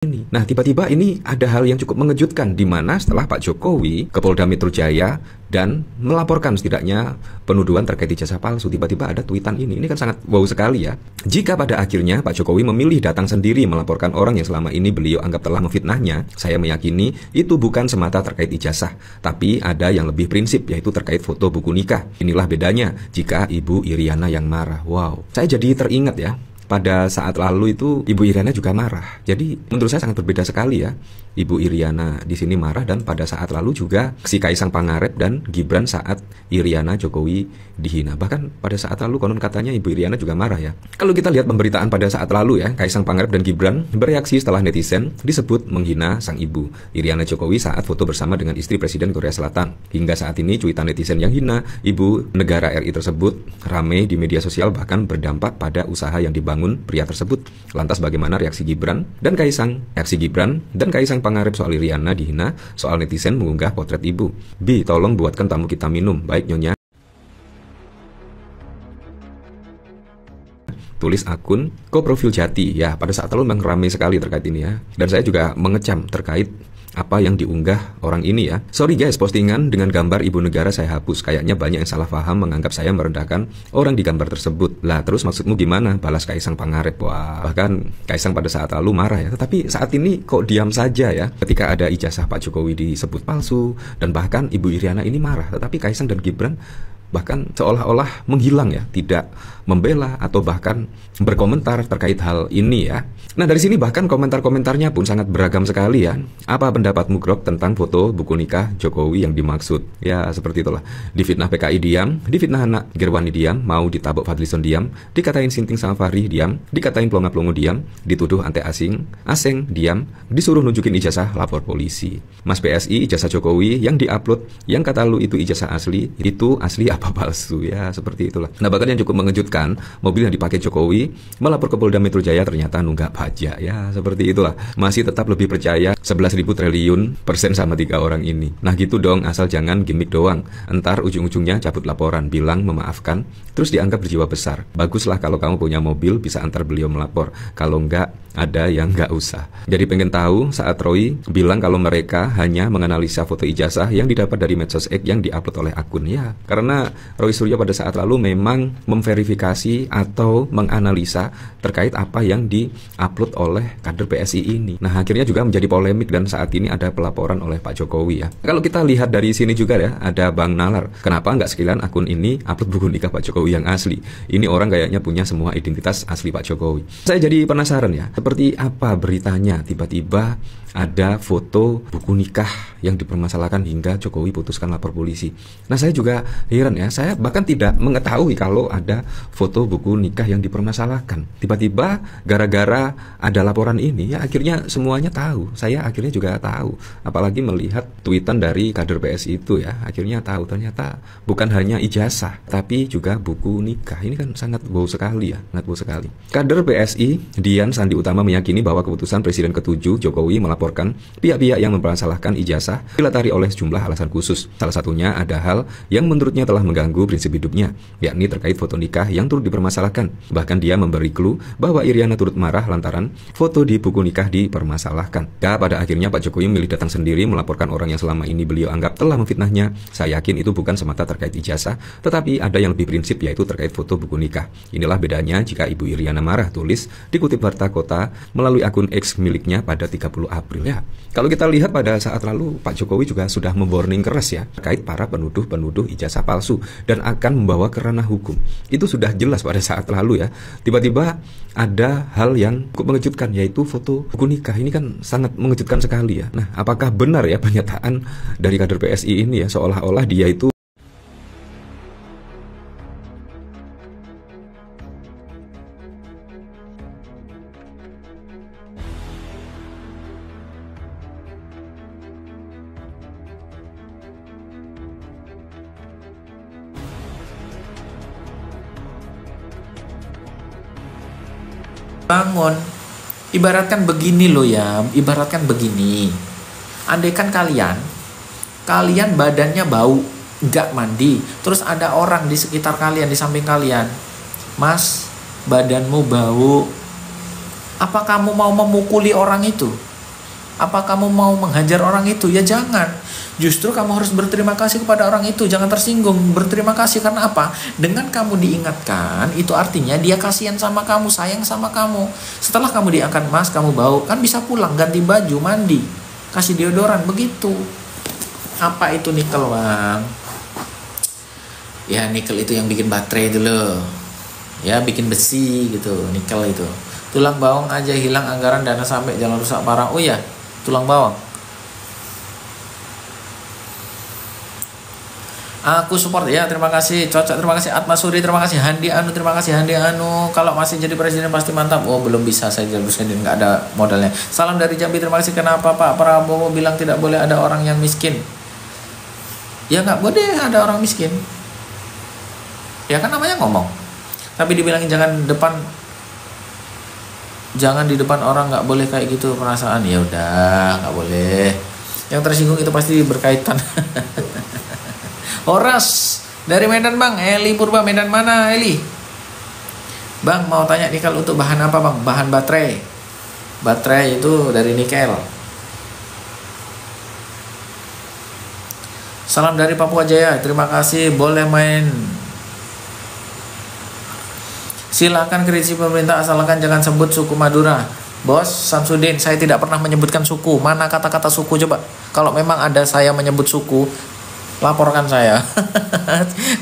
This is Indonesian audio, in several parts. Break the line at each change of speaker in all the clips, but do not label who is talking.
ini. Nah, tiba-tiba ini ada hal yang cukup mengejutkan di mana setelah Pak Jokowi ke Polda Metro Jaya dan melaporkan setidaknya penuduhan terkait ijazah palsu, tiba-tiba ada tweetan ini. Ini kan sangat wow sekali ya. Jika pada akhirnya Pak Jokowi memilih datang sendiri melaporkan orang yang selama ini beliau anggap telah memfitnahnya, saya meyakini itu bukan semata terkait ijazah, tapi ada yang lebih prinsip, yaitu terkait foto buku nikah. Inilah bedanya jika Ibu Iriana yang marah. Wow, saya jadi teringat ya. Pada saat lalu itu Ibu Iriana juga marah. Jadi menurut saya sangat berbeda sekali ya. Ibu Iriana di sini marah, dan pada saat lalu juga si Kaisang Pangarep dan Gibran saat Iriana Jokowi dihina. Bahkan pada saat lalu konon katanya Ibu Iriana juga marah ya. Kalau kita lihat pemberitaan pada saat lalu ya, Kaisang Pangarep dan Gibran bereaksi setelah netizen disebut menghina sang ibu Iriana Jokowi saat foto bersama dengan istri Presiden Korea Selatan. Hingga saat ini cuitan netizen yang hina ibu negara RI tersebut rame di media sosial, bahkan berdampak pada usaha yang dibangun pria tersebut. Lantas bagaimana reaksi Gibran dan Kaisang? Reaksi Gibran dan Kaisang Pangarep soal Iriana dihina, soal netizen mengunggah potret ibu. Bi, tolong buatkan tamu kita minum. Baik Nyonya. Tulis akun Koprofil Jati. Ya, pada saat lalu memang ramai sekali terkait ini ya. Dan saya juga mengecam terkait apa yang diunggah orang ini ya. Sorry guys, postingan dengan gambar ibu negara saya hapus. Kayaknya banyak yang salah paham menganggap saya merendahkan orang di gambar tersebut. Lah terus maksudmu gimana? Balas Kaisang Pangarep. Wah, bahkan Kaisang pada saat lalu marah ya. Tetapi saat ini kok diam saja ya ketika ada ijazah Pak Jokowi disebut palsu. Dan bahkan Ibu Iriana ini marah. Tetapi Kaisang dan Gibran bahkan seolah-olah menghilang ya, tidak membela atau bahkan berkomentar terkait hal ini ya. Nah dari sini bahkan komentar-komentarnya pun sangat beragam sekali ya. Apa pendapatmu Grok tentang foto buku nikah Jokowi yang dimaksud? Ya seperti itulah. Difitnah PKI diam, difitnah anak Gerwani diam, mau ditabok Fadlison diam, dikatain Sinting sama Fahri diam, dikatain Plonga-Plongo diam, dituduh anti asing diam, disuruh nunjukin ijazah lapor polisi. Mas PSI ijazah Jokowi yang diupload, yang kata lu itu ijazah asli, itu asli apa palsu ya, seperti itulah. Nah bahkan yang cukup mengejutkan, mobil yang dipakai Jokowi melapor ke Polda Metro Jaya ternyata nunggak pajak ya, seperti itulah. Masih tetap lebih percaya 11.000 triliun persen sama 3 orang ini. Nah gitu dong, asal jangan gimmick doang, entar ujung-ujungnya cabut laporan, bilang memaafkan, terus dianggap berjiwa besar. Baguslah kalau kamu punya mobil bisa antar beliau melapor, kalau enggak ada yang nggak usah. Jadi pengen tahu saat Roy bilang kalau mereka hanya menganalisa foto ijazah yang didapat dari medsos X yang diupload oleh akun ya, karena Roy Suryo pada saat lalu memang memverifikasi atau menganalisa terkait apa yang diupload oleh kader PSI ini. Nah akhirnya juga menjadi polemik dan saat ini ada pelaporan oleh Pak Jokowi ya. Kalau kita lihat dari sini juga ya, ada Bang Nalar. Kenapa nggak sekalian akun ini upload buku nikah Pak Jokowi yang asli? Ini orang kayaknya punya semua identitas asli Pak Jokowi. Saya jadi penasaran ya, seperti apa beritanya tiba-tiba ada foto buku nikah yang dipermasalahkan hingga Jokowi putuskan lapor polisi. Nah saya juga heran ya, saya bahkan tidak mengetahui kalau ada foto buku nikah yang dipermasalahkan. Tiba-tiba gara-gara ada laporan ini ya akhirnya semuanya tahu. Saya akhirnya juga tahu, apalagi melihat tweetan dari kader PSI itu ya, akhirnya tahu ternyata bukan hanya ijazah tapi juga buku nikah. Ini kan sangat wow sekali ya, sangat wow sekali. Kader PSI Dian Sandi Utama meyakini bahwa keputusan Presiden ke-7 Jokowi melaporkan pihak-pihak yang mempermasalahkan ijazah dilatari oleh sejumlah alasan khusus. Salah satunya ada hal yang menurutnya telah mengganggu prinsip hidupnya, yakni terkait foto nikah yang turut dipermasalahkan. Bahkan dia memberi clue bahwa Iriana turut marah lantaran foto di buku nikah dipermasalahkan. Ya, pada akhirnya Pak Jokowi memilih datang sendiri melaporkan orang yang selama ini beliau anggap telah memfitnahnya. Saya yakin itu bukan semata terkait ijazah, tetapi ada yang lebih prinsip, yaitu terkait foto buku nikah. Inilah bedanya jika Ibu Iriana marah, tulis dikutip Warta Kota melalui akun X miliknya pada 30 April ya. Kalau kita lihat pada saat lalu Pak Jokowi juga sudah memwarning keras ya terkait para penuduh-penuduh ijazah palsu dan akan membawa ke ranah hukum. Itu sudah jelas pada saat lalu ya. Tiba-tiba ada hal yang cukup mengejutkan, yaitu foto buku nikah. Ini kan sangat mengejutkan sekali ya. Nah, apakah benar ya pernyataan dari kader PSI ini ya, seolah-olah dia itu
bangun. Ibaratkan begini loh ya, ibaratkan begini. Andaikan kalian badannya bau, nggak mandi, terus ada orang di sekitar kalian, di samping kalian, Mas, badanmu bau, apa kamu mau memukuli orang itu? Apa kamu mau menghajar orang itu? Ya jangan. Justru kamu harus berterima kasih kepada orang itu. Jangan tersinggung. Berterima kasih karena apa? Dengan kamu diingatkan, itu artinya dia kasihan sama kamu, sayang sama kamu. Setelah kamu diangkat, Mas, kamu bau, kan bisa pulang, ganti baju, mandi, kasih deodoran, begitu. Apa itu nikel, Bang? Ya nikel itu yang bikin baterai itu loh. Ya bikin besi gitu, nikel itu. Tulang bawang aja hilang anggaran dana sampai jalan rusak parah. Oh ya, tulang bawang. Aku support ya, terima kasih. Cocok, terima kasih. Atma Suri, terima kasih. Handi Anu, terima kasih. Handi Anu, kalau masih jadi presiden pasti mantap. Oh belum bisa saya jadi presiden, nggak ada modalnya. Salam dari Jambi, terima kasih. Kenapa Pak Prabowo bilang tidak boleh ada orang yang miskin? Ya nggak boleh ada orang miskin. Ya kan namanya ngomong. Tapi dibilangin jangan di depan orang, nggak boleh kayak gitu perasaan. Ya udah, nggak boleh. Yang tersinggung itu pasti berkaitan. Horas dari Medan, Bang. Eli Purba, Medan mana Eli? Bang mau tanya nikel untuk bahan apa, Bang? Bahan baterai. Baterai itu dari nikel. Salam dari Papua Jaya, terima kasih. Boleh main. Silakan kritisi pemerintah asalkan jangan sebut suku Madura. Bos Samsudin, saya tidak pernah menyebutkan suku. Mana kata-kata suku coba? Kalau memang ada saya menyebut suku, laporkan saya.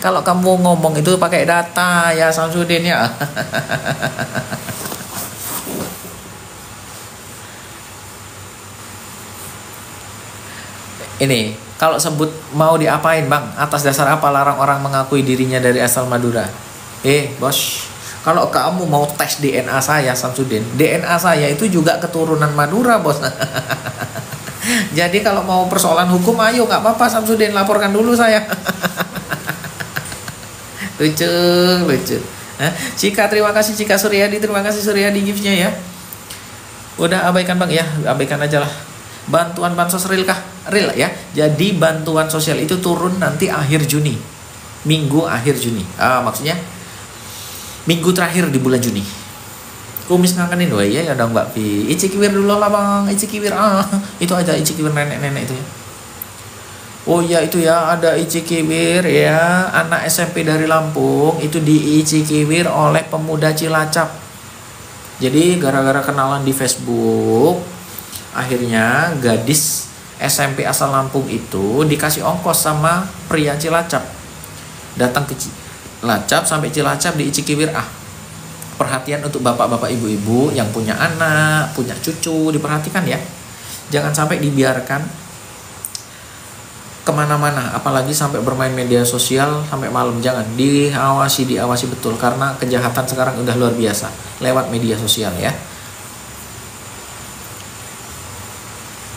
Kalau kamu ngomong itu pakai data ya Samsudin ya. Ini kalau sebut mau diapain, Bang? Atas dasar apa larang orang mengakui dirinya dari asal Madura? Bos, kalau kamu mau tes DNA saya Samsudin, DNA saya itu juga keturunan Madura, Bos. Jadi kalau mau persoalan hukum, ayo nggak apa-apa Samsudin, laporkan dulu saya. lucu. Cika, terima kasih. Cika Suryadi, terima kasih Suryadi gift-nya ya. Udah abaikan, Bang ya, abaikan aja lah. Bantuan bansos real kah? Real ya. Jadi bantuan sosial itu turun nanti akhir Juni, minggu akhir Juni. Maksudnya minggu terakhir di bulan Juni. Kumis ngangenin, wah iya ya dong Mbak Pi. Icikiwir dulu lah Bang, Icikiwir. Itu aja Icikiwir nenek-nenek itu ya. Oh iya itu ya, ada Icikiwir ya, anak SMP dari Lampung itu di Icikiwir oleh pemuda Cilacap. Jadi gara-gara kenalan di Facebook, akhirnya gadis SMP asal Lampung itu dikasih ongkos sama pria Cilacap. Datang ke Cilacap sampai Cilacap di Icikiwir. Perhatian untuk bapak-bapak ibu-ibu yang punya anak, punya cucu, diperhatikan ya. Jangan sampai dibiarkan kemana-mana, apalagi sampai bermain media sosial sampai malam. Jangan, diawasi betul, karena kejahatan sekarang udah luar biasa lewat media sosial ya.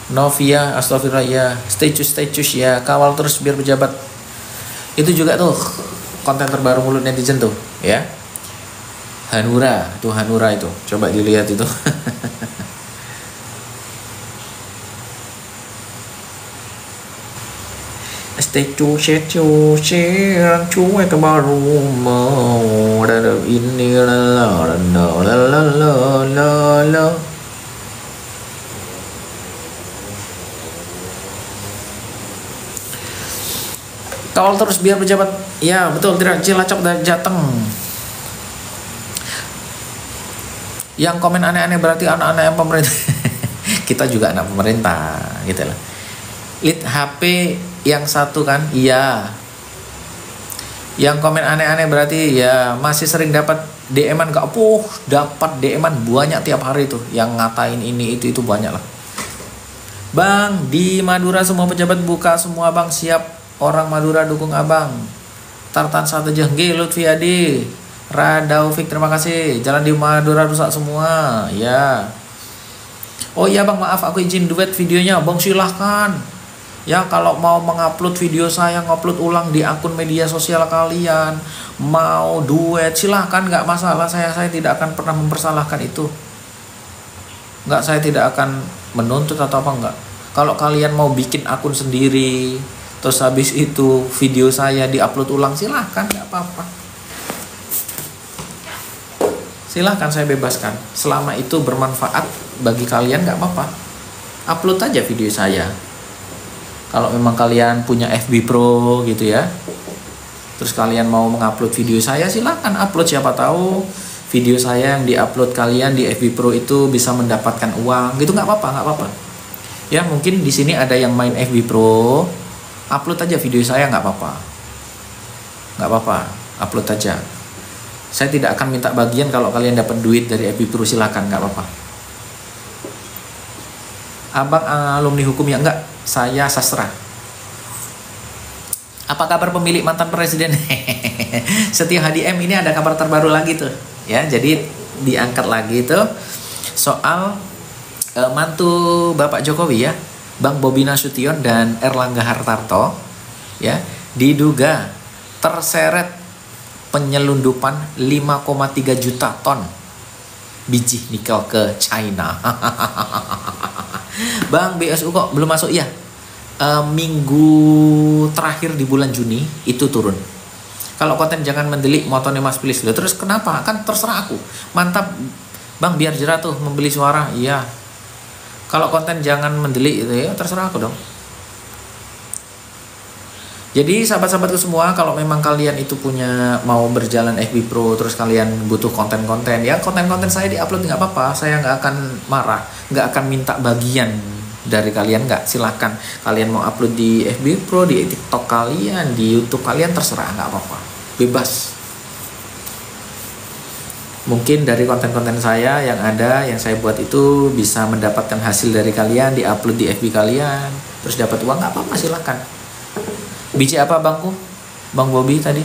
Novia, astagfirullah ya. Stay choose ya, kawal terus biar pejabat. Itu juga tuh konten terbaru mulut netizen tuh ya. Hanura itu, coba dilihat itu. Stay choose cuek baru mau ada ini la. Kawal terus biar pejabat. Ya betul, tidak Cilacap dan Jateng. Yang komen aneh-aneh berarti anak-anak yang pemerintah. Kita juga anak pemerintah gitu lah. Lead HP yang satu kan, iya. Yang komen aneh-aneh berarti ya masih sering dapat DM-an, dapat DM-an banyak tiap hari tuh yang ngatain ini itu banyak lah. Bang, di Madura semua pejabat buka semua, Bang, siap. Orang Madura dukung Abang. Tartan satu jenggi Lutfi Adi. Radaufik, terima kasih. Jalan di Madura rusak semua ya. Oh iya Bang, maaf aku izin duet videonya. Bang silahkan ya, kalau mau mengupload video saya, ngupload ulang di akun media sosial kalian, mau duet silahkan, nggak masalah. Saya tidak akan pernah mempersalahkan itu. Saya tidak akan menuntut atau apa, enggak. Kalau kalian mau bikin akun sendiri, terus habis itu video saya diupload ulang, silahkan, nggak apa-apa. Silahkan, saya bebaskan. Selama itu bermanfaat bagi kalian, nggak apa-apa. upload aja video saya. Kalau memang kalian punya FB Pro gitu ya, terus kalian mau mengupload video saya, silakan upload. Siapa tahu video saya yang diupload kalian di FB Pro itu bisa mendapatkan uang gitu, nggak apa-apa, nggak apa-apa. Ya mungkin di sini ada yang main FB Pro, upload aja video saya, nggak apa-apa, nggak apa-apa, upload aja. Saya tidak akan minta bagian kalau kalian dapat duit dari FB Pro, silakan, nggak apa-apa. Abang alumni hukum ya? Enggak, saya sastra. Apa kabar pemilik mantan presiden? Setia HDM ini ada kabar terbaru lagi tuh ya, jadi diangkat lagi tuh soal mantu Bapak Jokowi ya, Bang Bobi Nasution dan Erlangga Hartarto ya, diduga terseret penyelundupan 5,3 juta ton biji nikel ke China. Bang, BSU kok belum masuk ya? Minggu terakhir di bulan Juni itu turun. Kalau konten jangan mendelik motone Mas Pilis. Terus kenapa? Kan terserah aku. Mantap Bang, biar jerah tuh membeli suara. Iya. Kalau konten jangan mendelik itu ya terserah aku dong. Jadi sahabat-sahabatku semua, kalau memang kalian itu punya mau berjalan FB Pro, terus kalian butuh konten-konten, ya konten-konten saya diupload nggak apa-apa, saya nggak akan marah, nggak akan minta bagian dari kalian, nggak. Silakan kalian mau upload di FB Pro, di TikTok kalian, di YouTube kalian, terserah, nggak apa-apa, bebas. Mungkin dari konten-konten saya yang ada, yang saya buat itu bisa mendapatkan hasil dari kalian, diupload di FB kalian, terus dapat uang, nggak apa-apa, silakan. Biji apa bangku? Bang Bobi tadi.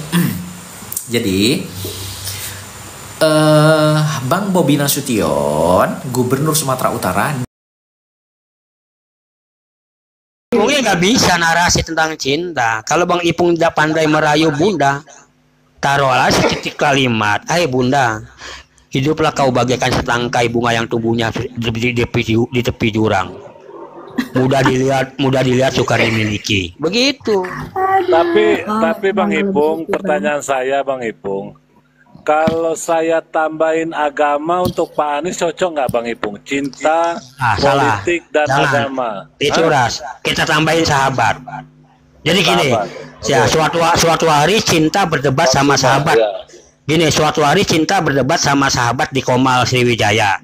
Jadi Bang Bobi Nasution, Gubernur Sumatera Utara.
Mungkin nggak bisa narasi tentang cinta. Kalau Bang Ipung tidak pandai merayu Bunda, taruhlah setitik kalimat. Hai Bunda, hiduplah kau bagaikan setangkai bunga yang tumbuhnya di tepi jurang. Mudah dilihat, sukar dimiliki. Begitu.
Tapi Bang Ipung, pertanyaan saya Bang Ipung, kalau saya tambahin agama untuk Pak Anies cocok nggak Bang Ipung? Cinta, politik, dan agama.
Itu ras. Kita tambahin sahabat. Jadi gini, ya suatu hari cinta berdebat sama sahabat. Gini, suatu hari cinta berdebat sama sahabat di Komal Sriwijaya.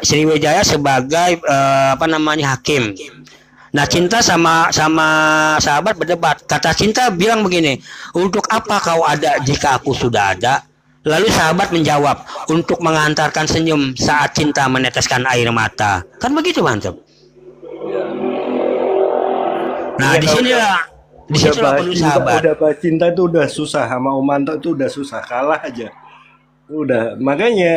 Sriwijaya sebagai hakim. Nah, cinta sama sahabat berdebat. Kata cinta bilang begini, untuk apa kau ada jika aku sudah ada? Lalu sahabat menjawab, untuk mengantarkan senyum saat cinta meneteskan air mata. Kan begitu, mantap. Nah, di sini perlu sahabat.
Udah bahas cinta itu udah susah, sama Om Manto itu udah susah, kalah aja. Udah, makanya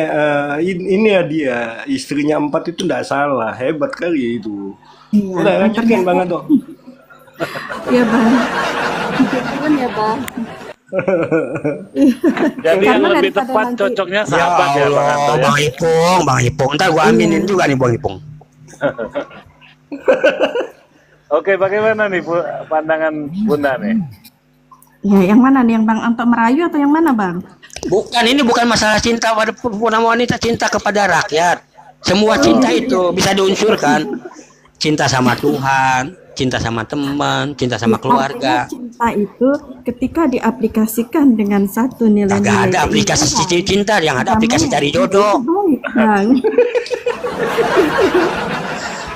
ini ya dia, istrinya 4 itu nggak salah, hebat kali itu. Iya, udah lanjutkan Bang Anto.
Iya Bang. Betul ya Bang.
Jadi yang lebih tepat cocoknya sahabat ya Bang Anto ya.
Bang Ipung, ntar gua aminin juga nih Bang Ipung.
Oke, bagaimana nih pandangan Bunda nih?
Ya, yang mana nih, yang Bang Anto merayu atau yang mana Bang?
Bukan, ini bukan masalah cinta pada perempuan wanita, cinta kepada rakyat. Semua cinta itu bisa diunsurkan. Cinta sama Tuhan, cinta sama teman, cinta sama keluarga.
Cinta itu ketika diaplikasikan dengan satu nilai-nilai.
Gak ada aplikasi cinta, yang ada aplikasi cari jodoh.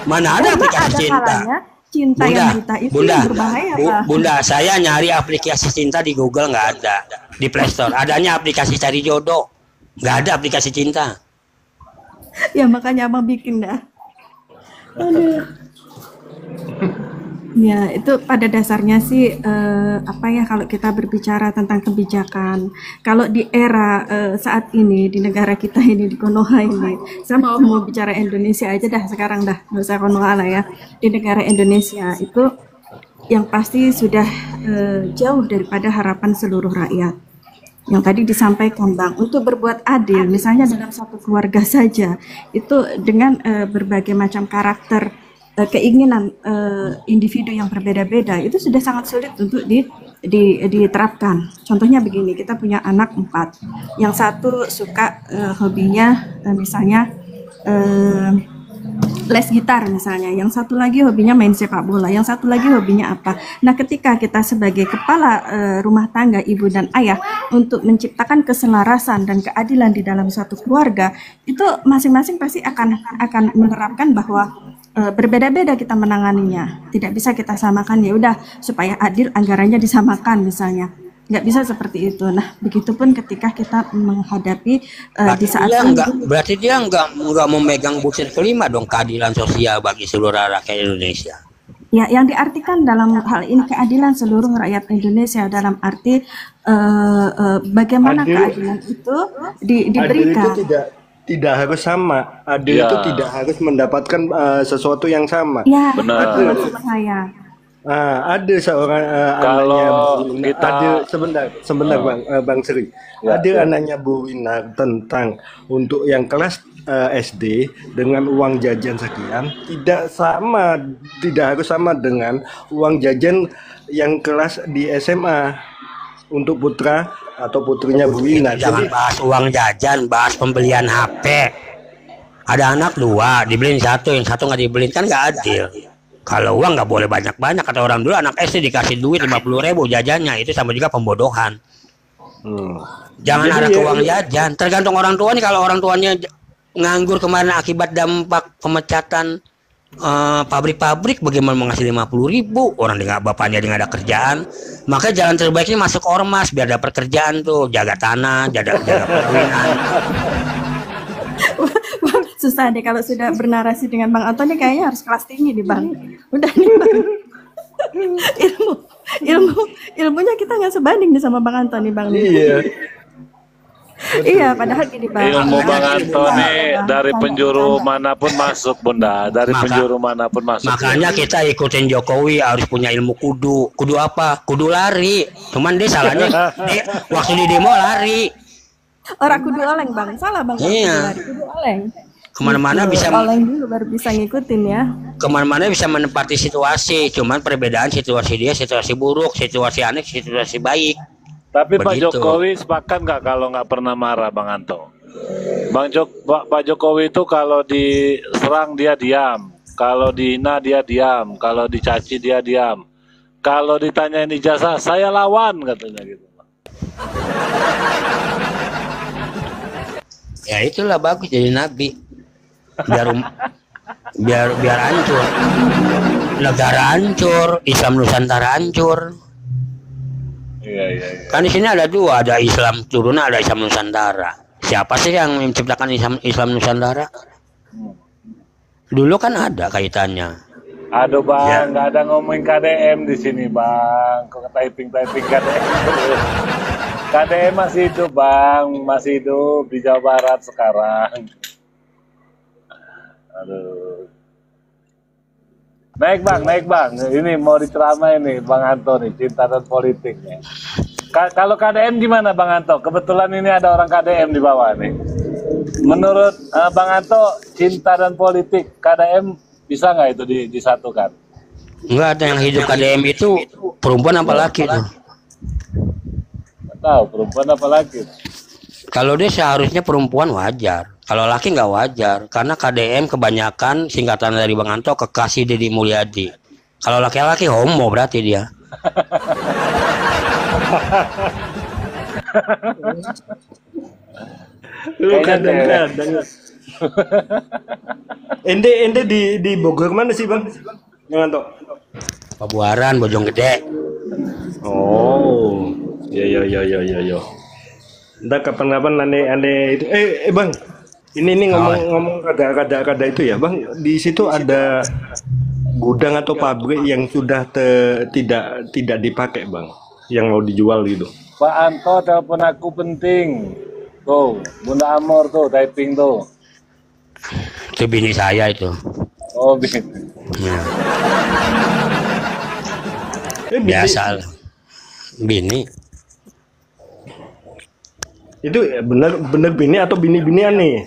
Mana ada aplikasi cinta?
Cinta
Bunda,
yang kita itu berbahaya,
Bunda, saya nyari aplikasi cinta di Google nggak ada, di Play Store adanya aplikasi cari jodoh, nggak ada aplikasi cinta.
Ya makanya abang bikin dah. Aduh. Ya itu pada dasarnya sih kalau kita berbicara tentang kebijakan, kalau di era saat ini di negara kita ini di Konoha ini, saya mau bicara Indonesia aja dah sekarang dah, nggak usah Konoha lah ya. Di negara Indonesia itu yang pasti sudah jauh daripada harapan seluruh rakyat. Yang tadi disampaikan Bang, untuk berbuat adil, misalnya dalam satu keluarga saja, itu dengan berbagai macam karakter, keinginan individu yang berbeda-beda, itu sudah sangat sulit untuk diterapkan. Contohnya begini, kita punya anak 4, yang satu suka hobinya misalnya les gitar misalnya, yang satu lagi hobinya main sepak bola, yang satu lagi hobinya apa. Nah, ketika kita sebagai kepala rumah tangga, ibu dan ayah, untuk menciptakan keselarasan dan keadilan di dalam suatu keluarga, itu masing-masing pasti akan menerapkan bahwa berbeda-beda kita menanganinya. Tidak bisa kita samakan, ya udah supaya adil anggarannya disamakan misalnya. Nggak bisa seperti itu. Nah, begitupun ketika kita menghadapi di saat
berarti dia nggak memegang butir kelima dong, keadilan sosial bagi seluruh rakyat Indonesia.
Ya, yang diartikan dalam hal ini keadilan seluruh rakyat Indonesia dalam arti bagaimana keadilan itu diberikan.
Adil itu tidak harus sama. Adil itu tidak harus mendapatkan sesuatu yang sama.
Ya,
benar.
maksud saya.
Ada seorang anaknya Adil, sebentar Bang Sri. Adil anaknya Bu Wina tentang untuk yang kelas SD dengan uang jajan sekian tidak harus sama dengan uang jajan yang kelas di SMA untuk putra atau putrinya Bu Wina.
Jangan bahas uang jajan, bahas pembelian HP. Ada anak dua, dibeliin satu, yang satu nggak dibeliin, kan nggak adil. Kalau uang nggak boleh banyak-banyak, kata orang dulu, anak SD dikasih duit 50.000 jajannya, itu sama juga pembodohan. Jangan ada ke uang jajan, tergantung orang tua nih. Kalau orang tuanya nganggur kemarin akibat dampak pemecatan pabrik-pabrik, bagaimana mau ngasih 50.000? Orang bapaknya dia nggak ada kerjaan, maka jalan terbaiknya masuk ormas biar dapat kerjaan tuh, jaga tanah, jaga perkebunan.
Susah deh kalau sudah bernarasi dengan Bang Antoni, kayaknya harus kelas tinggi nih Bang. Udah nih Bang. Ilmunya kita nggak sebanding nih sama Bang Antoni Bang.
Iya.
Iya, padahal gini Bang.
Ilmu Bang Antoni dari penjuru manapun masuk, Bunda. Dari penjuru manapun masuk.
Makanya kita ikutin Jokowi harus punya ilmu kudu. Kudu apa? Kudu lari. Cuman dia salahnya waktu di demo lari.
Orang kudu oleng Bang. Salah Bang.
Iya.
Kudu oleng.
Kemana-mana bisa
oleng dulu baru bisa ngikutin ya.
Kemana-mana bisa menempati situasi. Cuman perbedaan situasi dia, situasi buruk, situasi aneh, situasi baik.
Tapi
Begitu.
Pak Jokowi sepakat nggak kalau nggak pernah marah, Bang Anto? Pak Jokowi itu kalau diserang dia diam, kalau dihina dia diam, kalau dicaci dia diam, kalau ditanyain ijazah saya lawan, katanya gitu.
Ya itulah bagus jadi nabi. Biar hancur. Negara hancur, Islam Nusantara hancur.
Iya.
Kan di sini ada dua, ada Islam turunan, ada Islam Nusantara. Siapa sih yang menciptakan Islam Nusantara? Dulu kan ada kaitannya.
Aduh Bang, nggak ada ngomongin KDM di sini Bang. Kok typing KDM? KDM masih hidup Bang, masih hidup di Jawa Barat sekarang. Aduh. Naik Bang. Ini mau diceramai nih Bang Anto nih, cinta dan politiknya. Kalau KDM gimana Bang Anto? Kebetulan ini ada orang KDM di bawah nih. Menurut Bang Anto, cinta dan politik KDM bisa nggak itu disatukan?
Enggak ada yang hidup KDM itu perempuan apa laki tuh?
Nggak tahu perempuan apa laki.
Kalau dia seharusnya perempuan wajar. Kalau laki nggak wajar, karena KDM kebanyakan singkatan dari Bang Anto Kekasih Deddy Mulyadi. Kalau laki-laki homo berarti dia.
Lu kadang-kadang. Ende di Bogor mana sih Bang? Bang Anto?
Pabuaran, Bojonggede.
Oh, iya. Entah kapan-kapan ane itu. Bang, ini ngomong kada itu ya Bang. Di situ ada gudang atau pabrik yang sudah tidak dipakai Bang, yang mau dijual gitu.
Pak Anto telepon aku penting. Tuh, Bunda Amor tuh typing tuh.
Itu bini saya itu.
Oh, bini.
Ya. Biasa lah. Bini.
Itu bener bini atau bini-binian nih?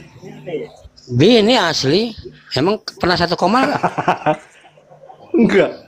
Bini asli. Emang pernah satu koma?
Enggak.